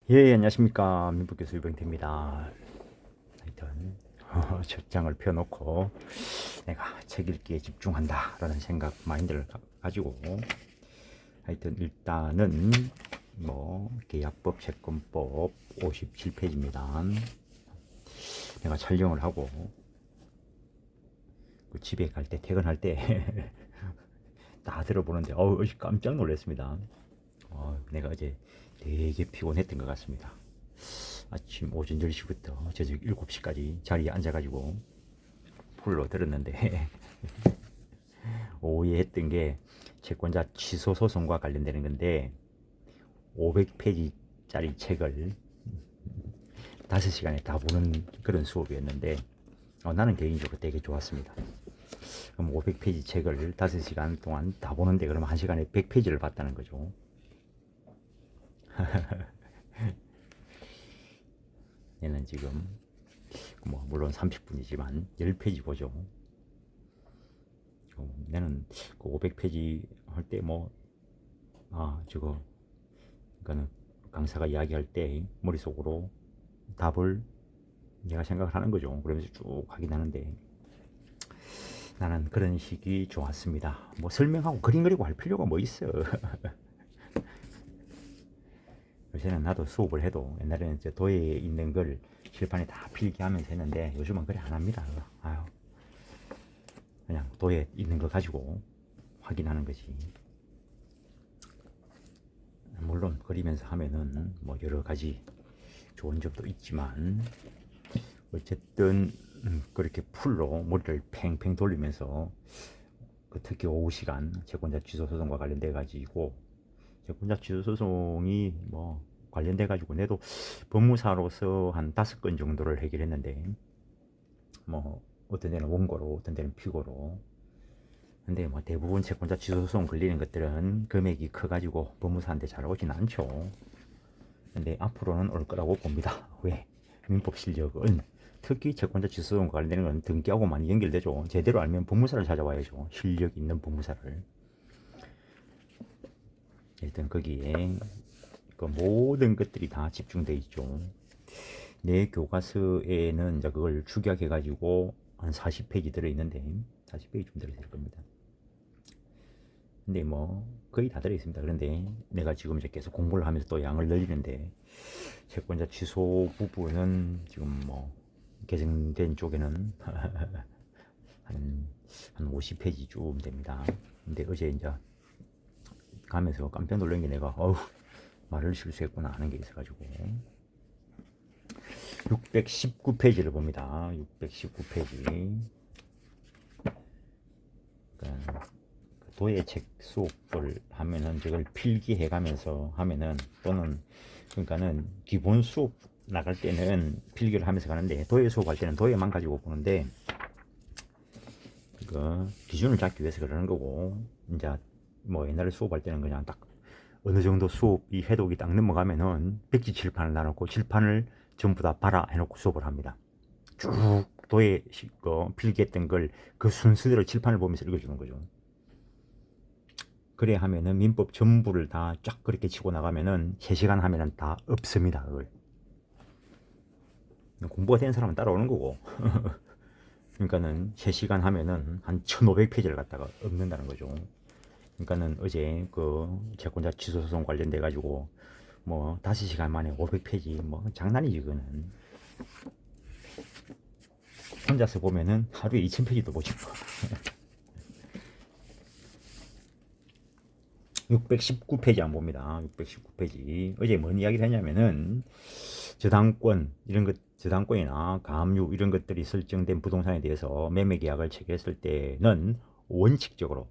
예, 안녕하십니까. 민법교수 유병태입니다. 하여튼 첫 장을 펴놓고 내가 책 읽기에 집중한다라는 생각 마인드를 가지고 하여튼 일단은 계약법 채권법 57페이지입니다. 내가 촬영을 하고 그 집에 갈 때 퇴근할 때 다 들어보는데 깜짝 놀랐습니다. 내가 어제 되게 피곤했던 것 같습니다. 아침 오전 10시부터 저녁 7시까지 자리에 앉아가지고 풀로 들었는데 오해했던 게 채권자 취소 소송과 관련되는 건데 500페이지짜리 책을 5시간에 다 보는 그런 수업이었는데 나는 개인적으로 되게 좋았습니다. 그럼 500페이지 책을 5시간 동안 다 보는데 그러면 1시간에 100페이지를 봤다는 거죠. 얘는 지금 물론 30분이지만 10페이지 보죠. 나는 그 500페이지 할 때 그러니까는 강사가 이야기할 때 머릿속으로 답을 내가 생각을 하는 거죠. 그러면서 쭉 하긴 하는데 나는 그런 식이 좋았습니다. 설명하고 그림 그리고 할 필요가 뭐 있어. 요새는 나도 수업을 해도 옛날에는 이제 도예에 있는 걸 칠판에 다 필기하면서 했는데 요즘은 그래 안 합니다. 그냥 도예에 있는 거 가지고 확인하는 거지. 물론 그리면서 하면은 여러 가지 좋은 점도 있지만 어쨌든 그렇게 풀로 머리를 팽팽 돌리면서 특히 오후 시간 채권자 취소 소송과 관련돼 가지고 채권자 취소 소송이 관련돼 가지고 내도 법무사로서 한 5건 정도를 해결했는데 어떤 데는 원고로 어떤 데는 피고로. 근데 대부분 채권자 취소 소송 걸리는 것들은 금액이 커가지고 법무사한테 잘 오진 않죠. 근데 앞으로는 올 거라고 봅니다. 왜? 민법 실력은 특히 채권자 취소 소송 관련되는 건 등기하고 많이 연결되죠. 제대로 알면 법무사를 찾아와야죠. 실력 있는 법무사를. 일단 거기에 그 모든 것들이 다 집중돼 있죠. 내 교과서에는 이제 그걸 축약해가지고 한 40페이지 들어있는데 40페이지 좀 들어있을 겁니다. 근데 거의 다 들어있습니다. 그런데 내가 지금 이제 계속 공부를 하면서 또 양을 늘리는데 채권자 취소 부분은 지금 개정된 쪽에는 한 50페이지쯤 됩니다. 근데 어제 이제 가면서 깜짝 놀란 게 내가 말을 실수했구나 하는 게 있어가지고 619페이지를 봅니다. 619페이지. 그러니까 도예책 수업을 하면은 저걸 필기해 가면서 하면은 또는 그러니까는 기본 수업 나갈 때는 필기를 하면서 가는데 도예 수업 할 때는 도예만 가지고 보는데 그 기준을 잡기 위해서 그러는 거고 이제 옛날에 수업할 때는 그냥 딱 어느 정도 수업이 해독이 딱 넘어가면은 백지 칠판을 놔놓고 칠판을 전부 다 봐라 해놓고 수업을 합니다. 쭉 도예 필기했던 걸 그 순서대로 칠판을 보면서 읽어주는 거죠. 그래 하면은 민법 전부를 다 쫙 그렇게 치고 나가면은 3시간 하면은 다 없습니다. 그걸. 공부가 된 사람은 따라오는 거고. 그러니까는 3시간 하면은 한 1500페이지를 갖다가 없는다는 거죠. 그러니까는 어제 그 채권자 취소 소송 관련돼 가지고 5시간 만에 500페이지 장난이지 그거는. 혼자서 보면은 하루에 2000페이지도 못 읽어. 619페이지 안 봅니다. 619페이지. 어제 뭔 이야기를 했냐면은 저당권 이런 것 저당권이나 가압류 이런 것들이 설정된 부동산에 대해서 매매 계약을 체결했을 때는 원칙적으로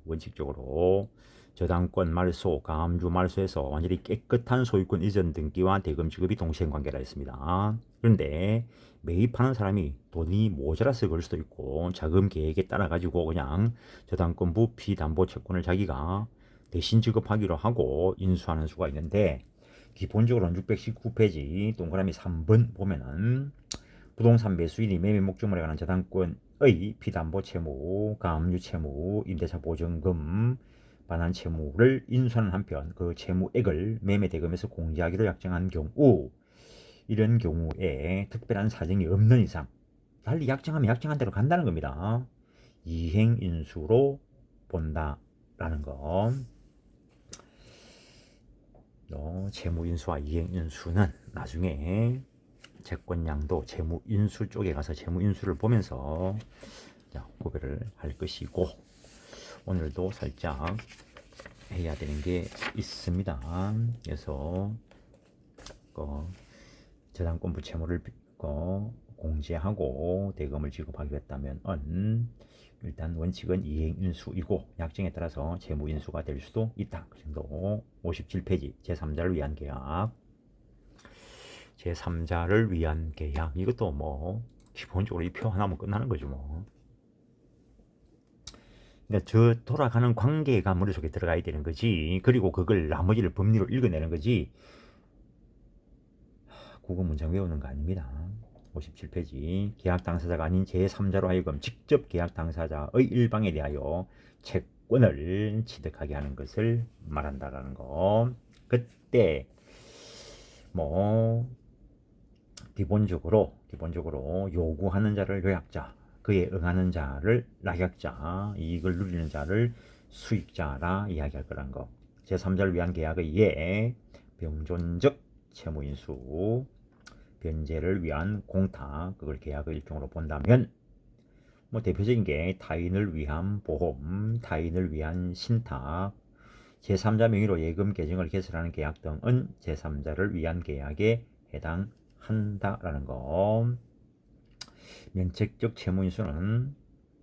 저당권 말소, 가압류 말소에서 완전히 깨끗한 소유권 이전 등기와 대금 지급이 동시행 관계라 했습니다. 그런데 매입하는 사람이 돈이 모자라서 그럴 수도 있고 자금 계획에 따라 가지고 그냥 저당권부 피담보 채권을 자기가 대신 지급하기로 하고 인수하는 수가 있는데 기본적으로는 619페이지 동그라미 3번 보면은 부동산 매수인이 매매 목적물에 관한 저당권의 피담보 채무, 가압류 채무, 임대차 보증금, 반환 채무를 인수하는 한편 그 채무액을 매매 대금에서 공제하기로 약정한 경우 이런 경우에 특별한 사정이 없는 이상 달리 약정하면 약정한 대로 간다는 겁니다. 이행인수로 본다라는 거. 채무인수와 이행인수는 나중에 채권량도 채무인수 쪽에 가서 채무인수를 보면서 구별을 할 것이고, 오늘도 살짝 해야 되는 게 있습니다. 그래서 저당권부 채무를 공제하고 대금을 지급하겠다면 일단 원칙은 이행인수이고 약정에 따라서 채무인수가 될 수도 있다. 그 정도. 57페이지 제3자를 위한 계약. 제3자를 위한 계약, 이것도 뭐 기본적으로 이 표 하나면 끝나는 거죠 뭐. 그러니까 저 돌아가는 관계가 머릿속에 들어가야 되는 거지. 그리고 그걸 나머지를 법리로 읽어내는 거지. 국어 문장 외우는 거 아닙니다. 57페이지 계약 당사자가 아닌 제3자로 하여금 직접 계약 당사자의 일방에 대하여 채권을 취득하게 하는 것을 말한다라는 거. 그때 뭐 기본적으로 요구하는 자를 요약자, 그에 응하는 자를 낙약자, 이익을 누리는 자를 수익자라 이야기할 거란 거. 제3자를 위한 계약의 예, 병존적 채무인수, 변제를 위한 공탁, 그걸 계약의 일종으로 본다면 뭐 대표적인 게 타인을 위한 보험, 타인을 위한 신탁, 제3자 명의로 예금 계정을 개설하는 계약 등은 제3자를 위한 계약에 해당한다라는 거. 면책적 채무인수는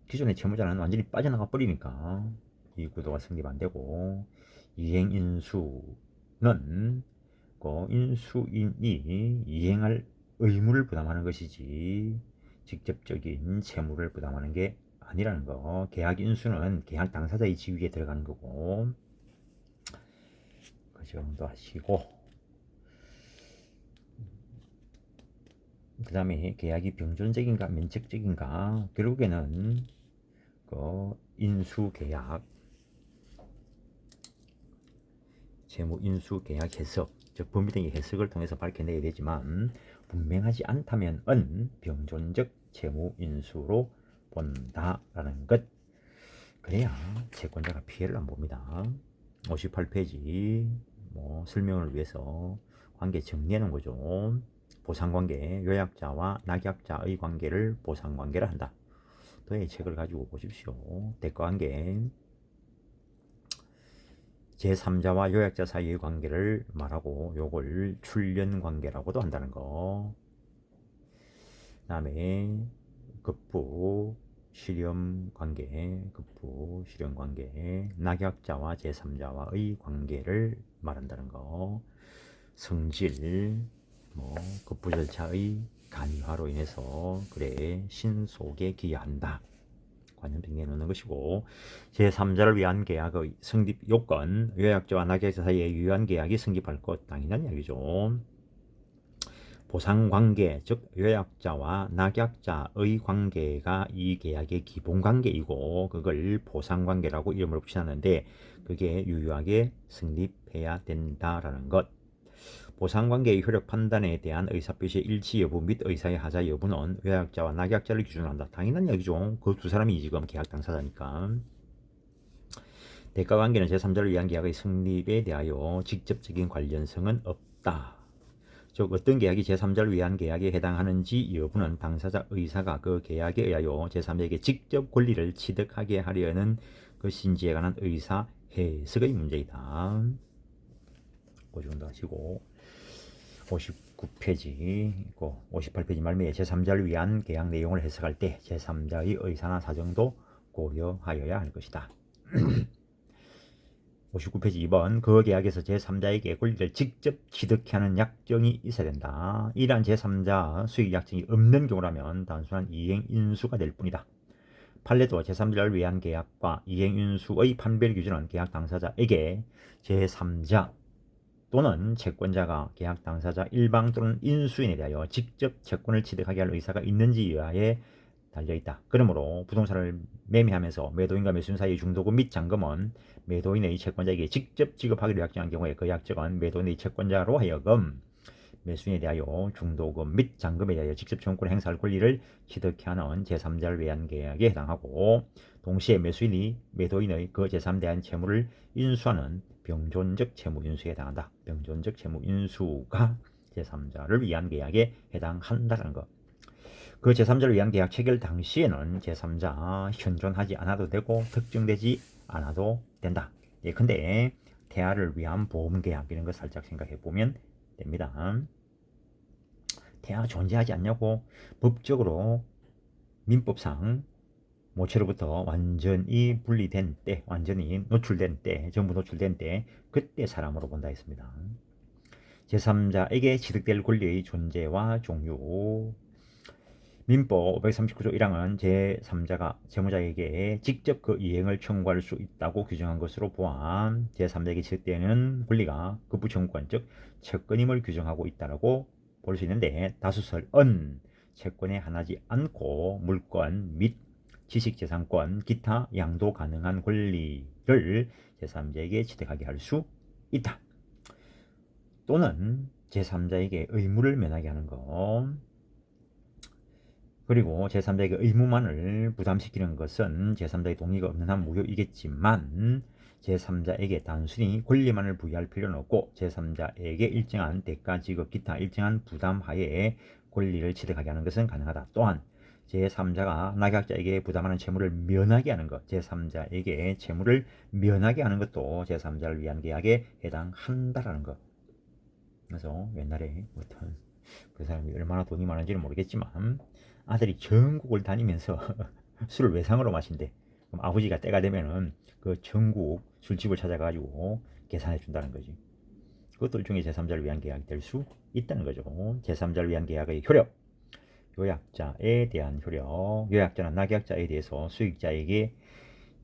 기존의 채무자는 완전히 빠져나가 버리니까 이 구도가 성립 안 되고, 이행인수는 인수인이 이행할 의무를 부담하는 것이지 직접적인 채무를 부담하는 게 아니라는 거. 계약 인수는 계약 당사자의 지위에 들어가는 거고, 그 정도 하시고, 그 다음에 계약이 병존적인가 면책적인가, 결국에는 인수계약, 채무인수계약 해석, 즉 법리 등의 해석을 통해서 밝혀내야 되지만 분명하지 않다면 병존적 채무인수로 본다라는 것. 그래야 채권자가 피해를 안 봅니다. 58페이지 뭐 설명을 위해서 관계 정리해 놓은 거죠. 보상관계, 요약자와 낙약자의 관계를 보상관계라 한다. 또의 책을 가지고 보십시오. 대가관계, 제3자와 요약자 사이의 관계를 말하고 요걸 출연관계라고도 한다는 거. 그 다음에 급부 실현관계, 낙약자와 제3자와의 관계를 말한다는 거. 성질, 급부 절차의 간이화로 인해서 신속에 기여한다. 관련 빙의해 놓는 것이고, 제3자를 위한 계약의 성립 요건, 요약자와 낙약자 사이의 유효한 계약이 성립할 것, 당연한 이야기죠. 보상관계, 즉 요약자와 낙약자의 관계가 이 계약의 기본관계이고 그걸 보상관계라고 이름을 붙이는데 그게 유효하게 성립해야 된다라는 것. 보상관계의 효력 판단에 대한 의사표시의 일치 여부 및 의사의 하자 여부는 요약자와 낙약자를 기준으로 한다. 당연한 이야기죠. 그 두 사람이 지금 계약 당사자니까. 대가관계는 제3자를 위한 계약의 성립에 대하여 직접적인 관련성은 없다. 즉 어떤 계약이 제3자를 위한 계약에 해당하는지 여부는 당사자 의사가 그 계약에 의하여 제3자에게 직접 권리를 취득하게 하려는 것인지에 관한 의사 해석의 문제이다. 그 정도 하시고 59페이지, 58페이지 말미에 제3자를 위한 계약 내용을 해석할 때 제3자의 의사나 사정도 고려하여야 할 것이다. 59페이지 2번 그 계약에서 제3자에게 권리를 직접 취득해 하는 약정이 있어야 된다. 이러한 제3자 수익 약정이 없는 경우라면 단순한 이행인수가 될 뿐이다. 판례도 제3자를 위한 계약과 이행인수의 판별 기준은 계약 당사자에게 제3자 또는 채권자가 계약 당사자 일방 또는 인수인에 대하여 직접 채권을 취득하게 할 의사가 있는지 여하에 달려있다. 그러므로 부동산을 매매하면서 매도인과 매수인 사이의 중도금 및 잔금은 매도인의 채권자에게 직접 지급하기로 약정한 경우에 그 약정은 매도인의 채권자로 하여금 매수인에 대하여 중도금 및 잔금에 대하여 직접 청구권 행사할 권리를 취득케 하는 제3자를 위한 계약에 해당하고, 동시에 매수인이 매도인의 그 제3자에 대한 채무를 인수하는 병존적 채무 인수에 해당한다. 병존적 채무 인수가 제3자를 위한 계약에 해당한다는 것. 그 제3자를 위한 계약 체결 당시에는 제3자 현존하지 않아도 되고 특정되지 않아도 된다. 근데 태아를 위한 보험계약 이런 거 살짝 생각해 보면 됩니다. 태아가 존재하지 않냐고 법적으로 민법상 모체로부터 완전히 분리된 때, 완전히 노출된 때, 전부 노출된 때, 그때 사람으로 본다 했습니다. 제3자에게 취득될 권리의 존재와 종류. 민법 539조 1항은 제3자가 채무자에게 직접 그 이행을 청구할 수 있다고 규정한 것으로 보아 제3자에게 취득되는 권리가 급부청구권, 즉 채권임을 규정하고 있다고 볼 수 있는데, 다수설은 채권에 한하지 않고 물권 및 지식재산권, 기타 양도 가능한 권리를 제3자에게 취득하게 할 수 있다. 또는 제3자에게 의무를 면하게 하는 것. 그리고 제3자에게 의무만을 부담시키는 것은 제3자의 동의가 없는 한 무효이겠지만, 제3자에게 단순히 권리만을 부여할 필요는 없고 제3자에게 일정한 대가 지급 기타 일정한 부담 하에 권리를 취득하게 하는 것은 가능하다. 또한 제3자가 낙약자에게 부담하는 채무를 면하게 하는 것, 제3자에게 채무를 면하게 하는 것도 제3자를 위한 계약에 해당한다라는 것. 그래서 옛날에 어떤 그 사람이 얼마나 돈이 많은지는 모르겠지만 아들이 전국을 다니면서 술을 외상으로 마신대. 그럼 아버지가 때가 되면은 그 전국 술집을 찾아가지고 계산해 준다는 거지. 그것도 일종의 제3자를 위한 계약이 될 수 있다는 거죠. 제3자를 위한 계약의 효력. 요약자에 대한 효력. 요약자는 낙약자에 대해서 수익자에게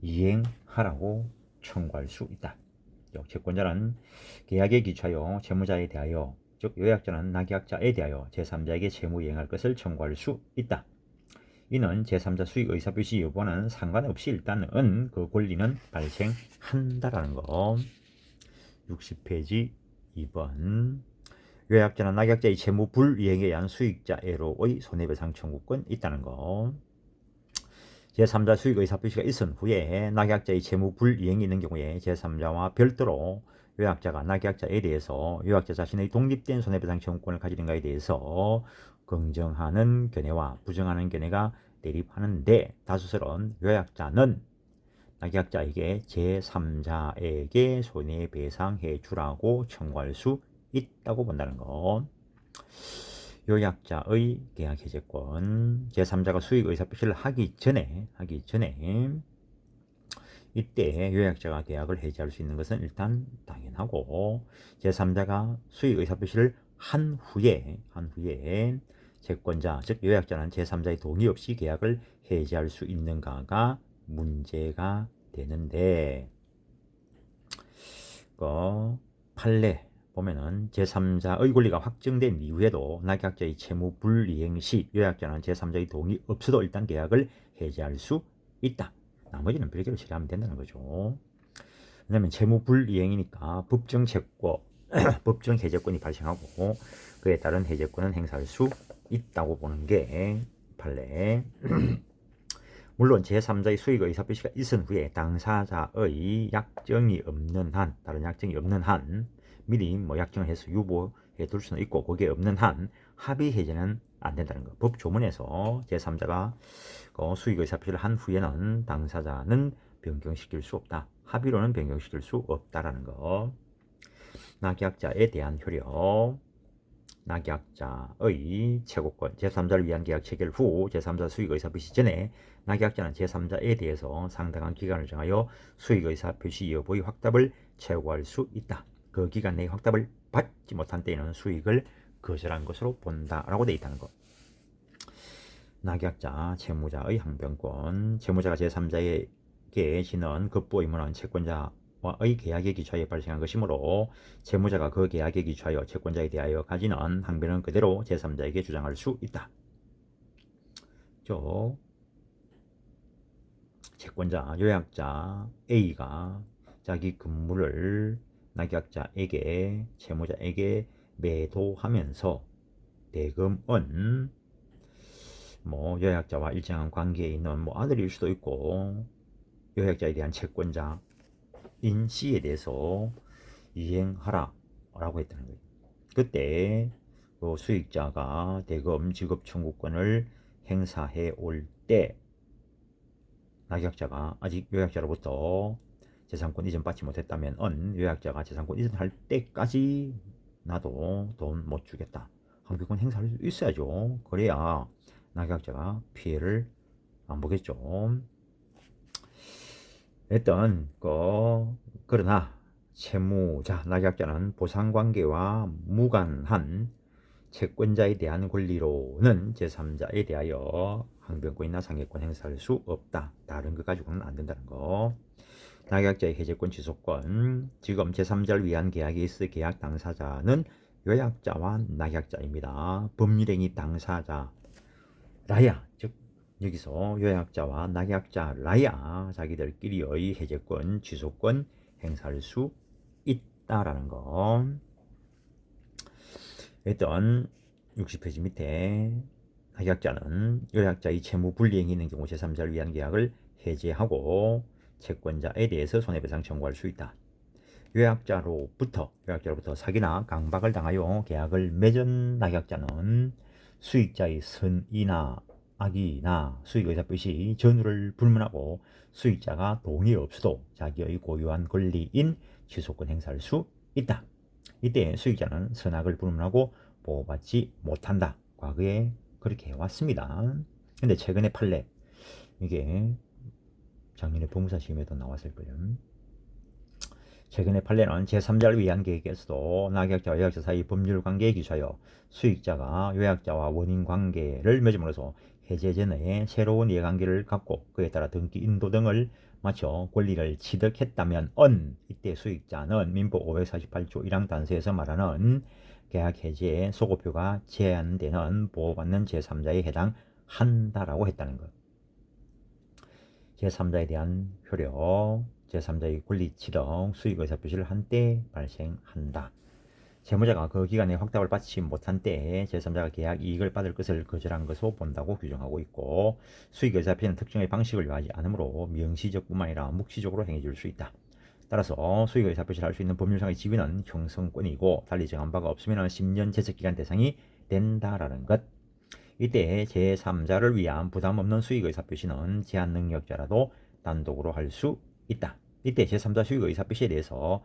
이행하라고 청구할 수 있다. 채권자는 계약에 기초하여 채무자에 대하여, 즉 요약자는 낙약자에 대하여 제3자에게 채무 이행할 것을 청구할 수 있다. 이는 제3자 수익 의사표시 여부와는 상관없이 일단은 그 권리는 발생한다라는 거. 60페이지 2번. 요약자는 낙약자의 채무 불이행에 의한 수익자애로의 손해배상 청구권 있다는 거. 제3자 수익 의사표시가 있은 후에 낙약자의 채무 불이행이 있는 경우에 제3자와 별도로 요약자가 낙약자에 대해서 요약자 자신의 독립된 손해배상 청구권을 가지는가에 대해서 긍정하는 견해와 부정하는 견해가 대립하는데, 다수설은 요약자는 낙약자에게 제3자에게 손해배상해 주라고 청구할 수 있다고 본다는 것. 요약자의 계약 해제권. 제3자가 수익 의사표시를 하기 전에 이때 요약자가 계약을 해지할 수 있는 것은 일단 당연하고, 제3자가 수익 의사표시를 한 후에 채권자 즉 요약자는 제3자의 동의 없이 계약을 해지할 수 있는가가 문제가 되는데, 판례 보면은 제3자의 권리가 확정된 이후에도 낙약자의 채무 불이행 시 요약자는 제3자의 동의 없어도 일단 계약을 해지할 수 있다. 나머지는 별개로 처리하면 된다는 거죠. 왜냐하면 채무 불이행이니까 법정 채권, 법정 해제권이 발생하고 그에 따른 해제권은 행사할 수 있다고 보는 게 판례. 물론 제3자의 수익 의사표시가 있은 후에 당사자의 약정이 없는 한, 다른 약정이 없는 한, 미리 약정을 해서 유보해 둘 수는 있고 그게 없는 한 합의 해제는 안 된다는 거. 법 조문에서 제3자가 수익 의사표시를 한 후에는 당사자는 변경시킬 수 없다. 합의로는 변경시킬 수 없다라는 거. 낙약자에 대한 효력. 낙약자의 최고권. 제3자를 위한 계약 체결 후 제3자 수익 의사표시 전에 낙약자는 제3자에 대해서 상당한 기간을 정하여 수익 의사표시 여부의 확답을 최고할 수 있다. 그 기간 내에 확답을 받지 못한 때에는 수익을 거절한 것으로 본다라고 되어 있다는 것. 낙약자, 채무자의 항변권. 채무자가 제3자에게 지는 급부 의무는 채권자와의 계약에 기초하여 발생한 것이므로 채무자가 그 계약에 기초하여 채권자에 대하여 가지는 항변은 그대로 제3자에게 주장할 수 있다. 채권자, 요약자 A가 자기 근무를 낙약자에게, 채무자에게 매도하면서 대금은 뭐 요약자와 일정한 관계에 있는 뭐 아들일 수도 있고 요약자에 대한 채권자인 C에 대해서 이행하라 라고 했다는 거예요. 그때 그 수익자가 대금 지급 청구권을 행사해 올 때 낙약자가 아직 요약자로부터 재산권 이전 받지 못했다면 요약자가 재산권 이전할 때까지 나도 돈 못 주겠다. 항변권 행사할 수 있어야죠. 그래야 낙약자가 피해를 안 보겠죠. 일단 그러나 채무자 낙약자는 보상관계와 무관한 채권자에 대한 권리로는 제3자에 대하여 항변권이나 상해권 행사할 수 없다. 다른 것 가지고는 안 된다는 거. 낙약자의 해제권 취소권. 지금 제3자를 위한 계약에 있어 계약 당사자는 요약자와 낙약자입니다. 법률행위 당사자라야, 즉 여기서 요약자와 낙약자라야 자기들끼리의 해제권, 취소권 행사할 수 있다라는 거. 일단 60페이지 밑에 낙약자는 요약자의 채무 불이행이 있는 경우 제3자를 위한 계약을 해제하고 채권자에 대해서 손해배상 청구할 수 있다. 요약자로부터 사기나 강박을 당하여 계약을 맺은 낙약자는 수익자의 선의나 악의나 수익의사표시 전후를 불문하고 수익자가 동의 없어도 자기의 고유한 권리인 취소권 행사할 수 있다. 이때 수익자는 선악을 불문하고 보호받지 못한다. 과거에 그렇게 해왔습니다. 근데 최근에 판례, 이게 작년에 법무사 시험에도 나왔을 거예요. 최근의 판례는 제3자를 위한 계획에서도 낙약자와 요약자 사이 법률관계에 기초하여 수익자가 요약자와 원인관계를 맺음으로써 해제 전에 새로운 이해관계를 갖고 그에 따라 등기 인도 등을 마쳐 권리를 취득했다면 이때 수익자는 민법 548조 1항 단서에서 말하는 계약 해제의 소급표가 제한되는 보호받는 제3자에 해당한다라고 했다는 것. 제3자에 대한 효력, 제3자의 권리 취득, 수익 의사 표시를 한 때 발생한다. 채무자가 그 기간에 확답을 받지 못한 때에 제3자가 계약 이익을 받을 것을 거절한 것으로 본다고 규정하고 있고, 수익 의사 표시는 특정의 방식을 요하지 않으므로 명시적뿐만 아니라 묵시적으로 행해질 수 있다. 따라서 수익 의사 표시를 할 수 있는 법률상의 지위는 형성권이고 달리 정한 바가 없으면 10년 제척기간 대상이 된다라는 것. 이때 제3자를 위한 부담 없는 수익 의사 표시는 제한 능력자라도 단독으로 할 수 있다. 이때 제3자 수익 의사 표시에 대해서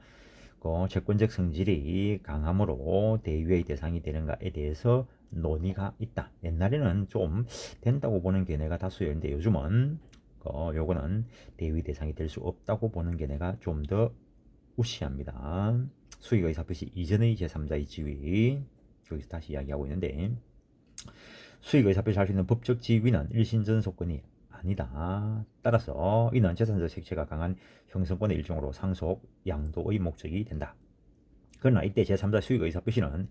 채권적 성질이 강함으로 대위의 대상이 되는가에 대해서 논의가 있다. 옛날에는 좀 된다고 보는 견해가 다수였는데 요즘은 요거는 대위 대상이 될 수 없다고 보는 견해가 좀 더 우시합니다. 수익 의사 표시 이전의 제3자의 지위, 여기서 다시 이야기하고 있는데, 수익 의사표시 할 수 있는 법적 지위는 일신전속권이 아니다. 따라서 이는 재산적 색채가 강한 형성권의 일종으로 상속, 양도의 목적이 된다. 그러나 이때 제3자 수익 의사표시는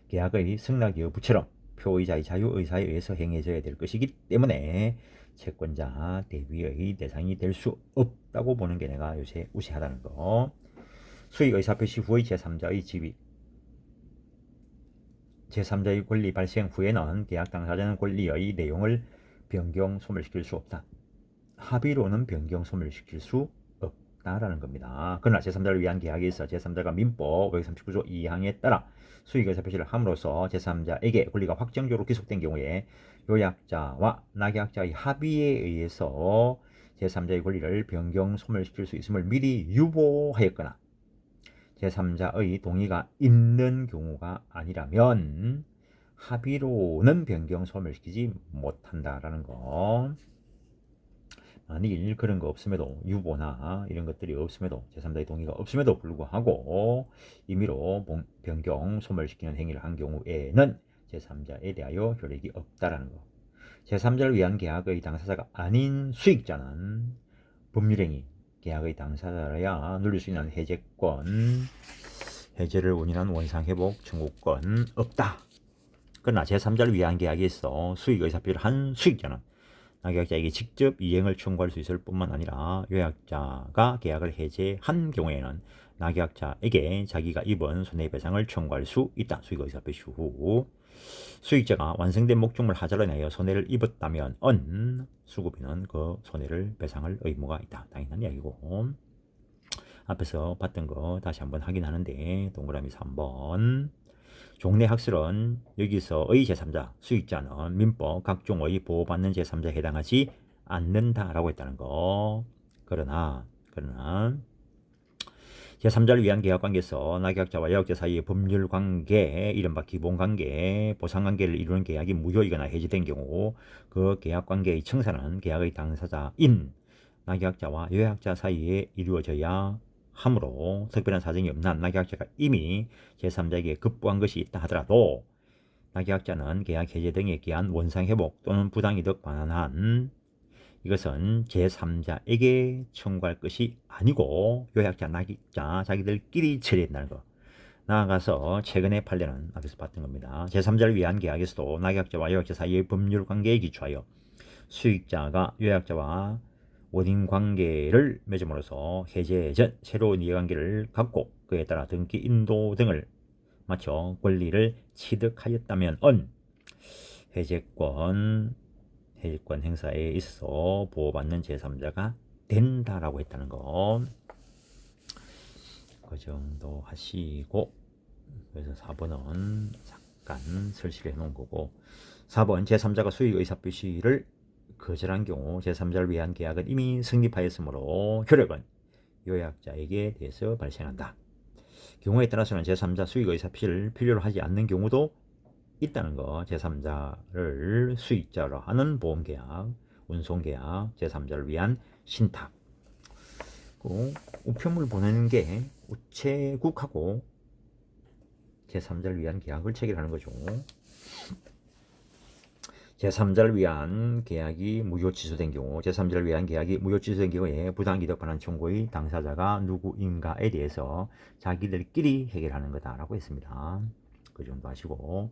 계약의 승낙 여부처럼 표의자의 자유의사에 의해서 행해져야 될 것이기 때문에 채권자 대위의 대상이 될 수 없다고 보는 게 내가 요새 우세하다는 거. 수익 의사표시 후의 제3자의 지위, 제3자의 권리 발생 후에는 계약 당사자는 권리의 내용을 변경 소멸시킬 수 없다. 합의로는 변경 소멸시킬 수 없다라는 겁니다. 그러나 제3자를 위한 계약에 있어 제3자가 민법 539조 2항에 따라 수익 의사 표시를 함으로써 제3자에게 권리가 확정적으로 기속된 경우에 요약자와 낙약자의 합의에 의해서 제3자의 권리를 변경 소멸시킬 수 있음을 미리 유보하였거나 제3자의 동의가 있는 경우가 아니라면 합의로는 변경 소멸시키지 못한다라는 거. 만일 그런 거 없음에도, 유보나 이런 것들이 없음에도, 제3자의 동의가 없음에도 불구하고 임의로 변경 소멸시키는 행위를 한 경우에는 제3자에 대하여 효력이 없다라는 거. 제3자를 위한 계약의 당사자가 아닌 수익자는 법률행위, 계약의 당사자라야 누릴 수 있는 해제권, 해제를 원인한 원상회복 청구권 없다. 그러나 제3자를 위한 계약에 있어 수익 의사표를 한 수익자는 낙약자에게 직접 이행을 청구할 수 있을 뿐만 아니라 요약자가 계약을 해제한 경우에는 낙약자에게 자기가 입은 손해배상을 청구할 수 있다. 수익의사표시 후 수익자가 완성된 목적물 하자로 인하여 손해를 입었다면 수급인은 그 손해를 배상할 의무가 있다. 당연한 이야기고, 앞에서 봤던 거 다시 한번 확인하는데 동그라미 3번 종래 학설은 여기서의 제3자 수익자는 민법 각종의 보호받는 제3자에 해당하지 않는다라고 했다는 거. 그러나 제3자를 위한 계약관계에서 낙약자와 예약자 사이의 법률관계, 이른바 기본관계, 보상관계를 이루는 계약이 무효이거나 해지된 경우 그 계약관계의 청사는 계약의 당사자인 낙약자와 요약자 사이에 이루어져야 하므로 특별한 사정이 없는 한 낙약자가 이미 제3자에게 급부한 것이 있다 하더라도 낙약자는 계약 해제 등에 기한 원상회복 또는 부당이득 반환한 이것은 제3자에게 청구할 것이 아니고 요약자, 낙약자 자기들끼리 처리한다는 거. 나아가서 최근에 판례는 앞에서 봤던 겁니다. 제3자를 위한 계약에서도 낙약자와 요약자 사이의 법률관계에 기초하여 수익자가 요약자와 원인관계를 맺음으로써 해제 전 새로운 이해관계를 갖고 그에 따라 등기 인도 등을 마쳐 권리를 취득하였다면 해제권 행사에 있어 보호받는 제3자가 된다라고 했다는 거. 그 정도 하시고, 그래서 4번은 잠깐 설치를 해놓은 거고, 4번 제3자가 수익의사표시를 거절한 경우 제3자를 위한 계약은 이미 성립하였으므로 효력은 요약자에게 대해서 발생한다. 경우에 따라서는 제3자 수익의사표시를 필요로 하지 않는 경우도 있다는 거. 제3자를 수익자로 하는 보험계약, 운송계약, 제3자를 위한 신탁, 우편물 보내는 게 우체국하고 제3자를 위한 계약을 체결하는 거죠. 제3자를 위한 계약이 무효 취소된 경우, 제3자를 위한 계약이 무효 취소된 경우에 부당이득 반환 청구의 당사자가 누구인가에 대해서 자기들끼리 해결하는 거다라고 했습니다. 그 정도 하시고,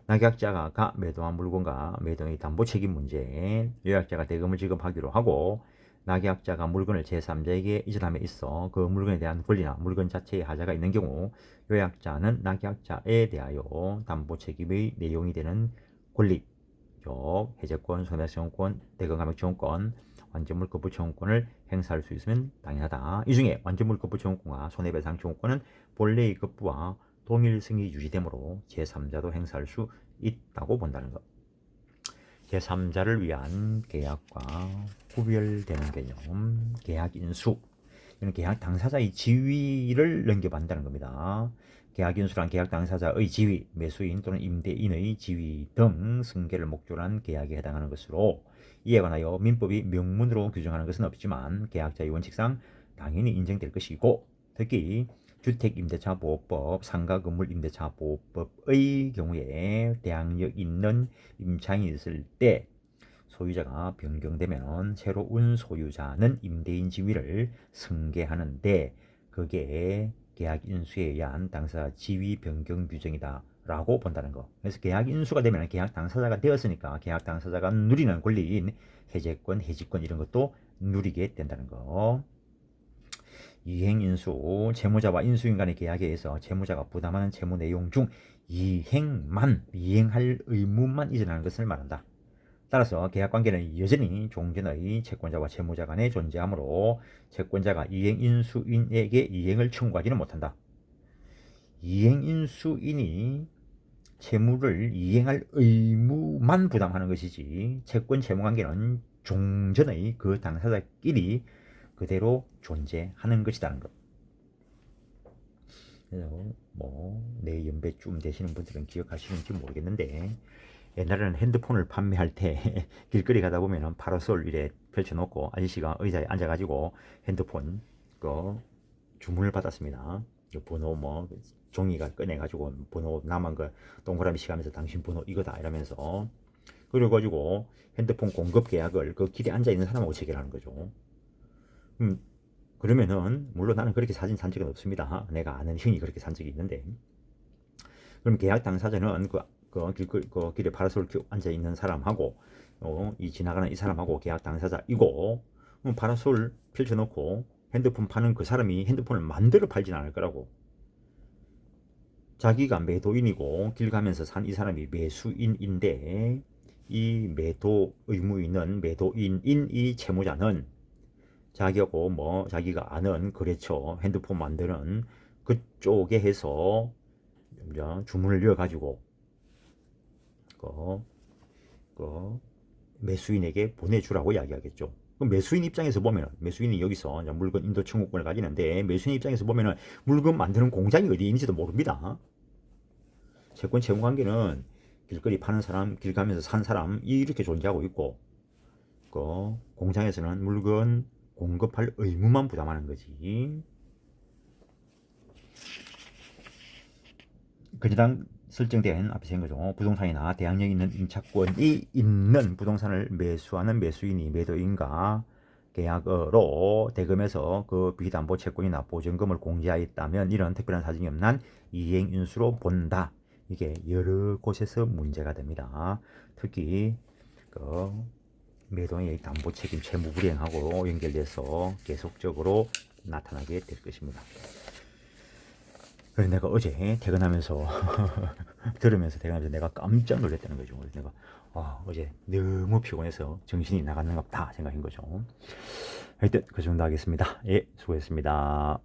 낙약자가 매도한 물건과 매도의 담보 책임 문제, 요약자가 대금을 지급하기로 하고 낙약자가 물건을 제3자에게 이전함에 있어 그 물건에 대한 권리나 물건 자체에 하자가 있는 경우 요약자는 낙약자에 대하여 담보 책임의 내용이 되는 권리, 즉 해제권, 손해배상권, 대금감액청구권, 완전물 거부 청구권을 행사할 수 있으면 당연하다. 이 중에 완전물 거부 청구권과 손해배상 청구권은 본래의 급부와 동일성이 유지되므로 제3자도 행사할 수 있다고 본다는 것. 제3자를 위한 계약과 구별되는 개념, 계약인수. 이는 계약 당사자의 지위를 넘겨받는다는 겁니다. 계약인수란 계약 당사자의 지위, 매수인 또는 임대인의 지위 등 승계를 목적으로 한 계약에 해당하는 것으로 이에 관하여 민법이 명문으로 규정하는 것은 없지만 계약자의 원칙상 당연히 인정될 것이고 특히 주택임대차보호법, 상가건물임대차보호법의 경우에 대항력 있는 임차인이 있을 때 소유자가 변경되면 새로운 소유자는 임대인 지위를 승계하는데 그게 계약 인수에 의한 당사자 지위 변경 규정이다 라고 본다는 거. 그래서 계약 인수가 되면 계약 당사자가 되었으니까 계약 당사자가 누리는 권리인 해제권, 해지권 이런 것도 누리게 된다는 거. 이행인수, 채무자와 인수인 간의 계약에 의해서 채무자가 부담하는 채무 내용 중 이행할 의무만 이전하는 것을 말한다. 따라서 계약관계는 여전히 종전의 채권자와 채무자 간에 존재하므로 채권자가 이행인수인에게 이행을 청구하지는 못한다. 이행인수인이 채무를 이행할 의무만 부담하는 것이지 채권 채무관계는 종전의 그 당사자끼리 그대로 존재하는 것이라는 것. 그래서 내 연배쯤 되시는 분들은 기억하시는지 모르겠는데 옛날에는 핸드폰을 판매할 때 길거리 가다 보면은 파라솔 이래 펼쳐놓고 아저씨가 의자에 앉아가지고 핸드폰 주문을 받았습니다. 번호 종이가 꺼내가지고 번호 남은 거 동그라미 치가면서 당신 번호 이거다 이러면서 그래가지고 핸드폰 공급 계약을 그 길에 앉아 있는 사람하고 체결하는 거죠. 그러면은 물론 나는 그렇게 사진 산 적은 없습니다. 내가 아는 형이 그렇게 산 적이 있는데 그럼 계약 당사자는 길에 파라솔 앉아 있는 사람하고 이 지나가는 이 사람하고 계약 당사자이고 파라솔 펼쳐놓고 핸드폰 파는 그 사람이 핸드폰을 만들어 팔진 않을 거라고. 자기가 매도인이고 길 가면서 산 이 사람이 매수인인데 이 매도 의무 있는 매도인인 이 채무자는 자기하고 뭐 자기가 아는 거래처 핸드폰 만드는 그쪽에 해서 주문을 이어가지고 그 매수인에게 보내주라고 이야기하겠죠. 그럼 매수인 입장에서 보면 매수인이 여기서 물건 인도 청구권을 가지는데 매수인 입장에서 보면은 물건 만드는 공장이 어디 있는지도 모릅니다. 채권 채무 관계는 길거리 파는 사람, 길 가면서 산 사람 이렇게 존재하고 있고 그 공장에서는 물건 공급할 의무만 부담하는 거지. 그지당 설정된 앞에 생긴 거죠. 부동산이나 대항력 있는 임차권이 있는 부동산을 매수하는 매수인이 매도인과 계약으로 대금에서 그 비담보 채권이나 보증금을 공제하였다면 이런 특별한 사정이 없는 한 이행인수로 본다. 이게 여러 곳에서 문제가 됩니다. 특히 그 매도인의 담보 책임 채무 불이행하고 연결돼서 계속적으로 나타나게 될 것입니다. 그래서 내가 어제 퇴근하면서 들으면서 퇴근하면서 내가 깜짝 놀랐다는 거죠. 그래서 내가 어제 너무 피곤해서 정신이 나갔는가 보다 생각한 거죠. 하여튼 그 정도 하겠습니다. 예, 수고했습니다.